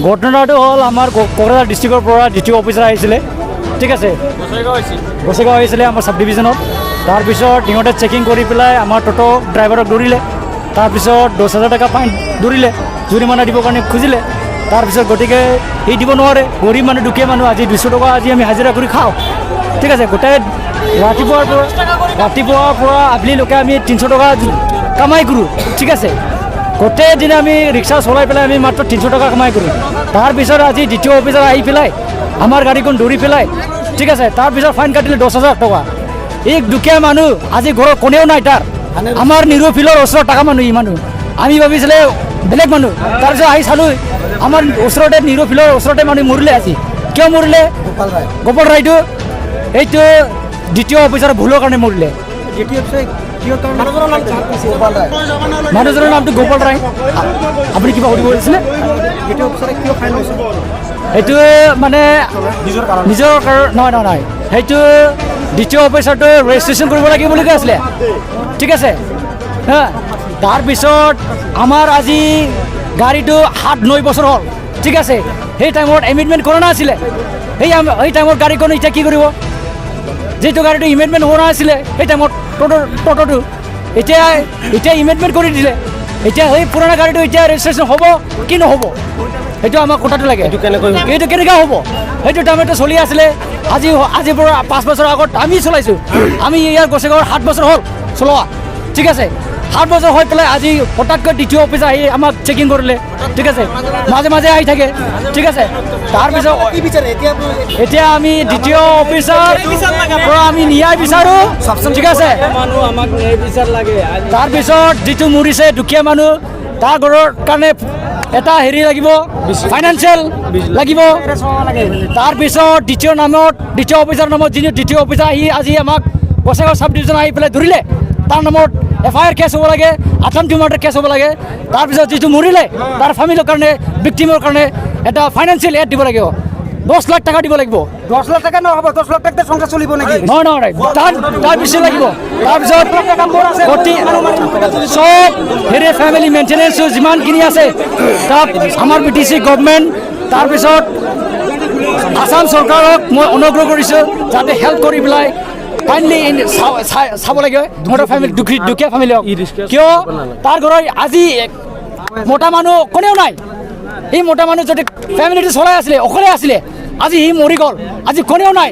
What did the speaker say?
ঘটনাটো হ'ল আমাৰ কোকৰাঝাৰ ডিষ্ট্ৰিক্টৰ পৰা ডিষ্ট্ৰিক্ট অফিচাৰ আহিছিলে, ঠিক আছে, গছেগাঁও আহিছিলে আমাৰ চাব ডিভিজনত। তাৰপিছত সিহঁতে চেকিং কৰি পেলাই আমাৰ টোটো ড্ৰাইভাৰক ধৰিলে। তাৰপিছত 10,000 টকা ফাইন ধৰিলে, জৰিমনা দিবৰ কাৰণে খুজিলে। তাৰপিছত গতিকে সি দিব নোৱাৰে, গৰীব মানুহ দুখীয়া মানুহ, আজি 200 টকা আজি আমি হাজিৰা কৰি খাওঁ, ঠিক আছে। গোটেই ৰাতিপুৱাৰ পৰা আবেলিলৈকে আমি 300 টকা কামাই কৰোঁ, ঠিক আছে। গোটেই দিনে আমি ৰিক্সা চলাই পেলাই আমি মাত্ৰ 300 টকা কামাই কৰোঁ। তাৰপিছত আজি দ্বিতীয় অফিচাৰ আহি পেলাই আমাৰ গাড়ীখন ধৰি পেলাই, ঠিক আছে। তাৰপিছত ফাইন কাটিলে 10,000 টকা। এই দুখীয়া মানুহ আজি ঘৰৰ কোনেও নাই তাৰ, আমাৰ নিৰুফিলৰ ওচৰৰ টকা মানুহ ই মানুহ, আমি ভাবিছিলে বেলেগ মানুহ। তাৰপিছত আহি চালোঁ আমাৰ ওচৰতে নিৰুফিলৰ ওচৰতে মানুহ মৰিলে। আজি কিয় মৰিলে? গোপাল ৰায়টো এইটো দ্বিতীয় অফিচাৰ ভুলৰ কাৰণে মৰিলে। মানুহজনৰ নামটো গোপাল ৰায়। আপুনি কিবা সুধিব লাগিছিলে? সেইটো মানে নিজৰ নহয়, সেইটো দ্বিতীয় অফিচাৰটো ৰেজিষ্ট্ৰেশ্যন কৰিব লাগিব বুলি কৈ আছিলে, ঠিক আছে। হা, তাৰপিছত আমাৰ আজি গাড়ীটো 7-9 বছৰ হ'ল, ঠিক আছে। সেই টাইমত এমেণ্ডমেণ্ট কৰা নাছিলে। সেই টাইমত গাড়ীখন এতিয়া কি কৰিব? যিটো গাড়ীটো এমেণ্ডমেণ্ট হোৱা নাছিলে সেই টাইমত টোটোটো এতিয়া এমেণ্ডমেণ্ট কৰি দিলে। এতিয়া সেই পুৰণা গাড়ীটো এতিয়া ৰেজিষ্ট্ৰেশ্যন হ'ব কি নহ'ব, সেইটো আমাক কথাটো লাগে। এইটো কেনেকৈ হ'ব? সেইটো টাইমতো চলি আছিলে। আজিৰ পৰা 5 বছৰ আগত আমি চলাইছোঁ। আমি ইয়াৰ গছেগাঁৱৰ 7 বছৰ হ'ল চলোৱা, ঠিক আছে। 7 বছৰ হৈ পেলাই আজি হঠাৎকৈ দ্বিতীয় অফিচাৰ আহি আমাক চেকিং কৰিলে, ঠিক আছে। মাজে মাজে আহি থাকে, ঠিক আছে। তাৰপিছত এতিয়া আমি দ্বিতীয় অফিচাৰ পৰা আমি ন্যায় বিচাৰোঁ, ঠিক আছে। তাৰপিছত যিটো মৰিছে দুখীয়া মানুহ, তাৰ ঘৰৰ কাৰণে এটা হেৰি লাগিব, ফাইনেন্সিয়েল লাগিব। তাৰপিছত দ্বিতীয় অফিচাৰ নামত যিটো দ্বিতীয় অফিচাৰ আহি আজি আমাক গছেগাঁও চাব ডিভিজন আহি পেলাই ধৰিলে, তাৰ নামত FIR কেছ হ'ব লাগে, আঠামটো মাৰ্ডাৰ কেছ হ'ব লাগে। তাৰপিছত যিটো মৰিলে তাৰ ফেমিলিৰ কাৰণে, ভিক্টিমৰ কাৰণে এটা ফাইনেন্সিয়েল এড দিব লাগিব, 10 লাখ টকা দিব লাগিব। 10 লাখ টাকা নহ'ব, 10 লাখ টাকা সংসাৰ চলিব নেকি? নহয়, তাৰ বেছি লাগিব। তাৰপিছত চব হেৰি ফেমিলি মেইনটেনেঞ্চ যিমানখিনি আছে তাত আমাৰ BTC গভৰ্ণমেণ্ট, তাৰপিছত আসাম চৰকাৰক মই অনুগ্ৰহ কৰিছোঁ যাতে হেল্প কৰি পেলাই কাইণ্ডলি চাব লাগে সিহঁতৰ ফেমিলি, দুখীয়া ফেমিলি হওক। কিয় তাৰ ঘৰৰ আজি মতা মানুহ কোনেও নাই। এই মতা মানুহ যদি ফেমিলিটো চলাই আছিলে, অকলে আছিলে, আজি সি মৰি গ'ল, আজি কোনেও নাই।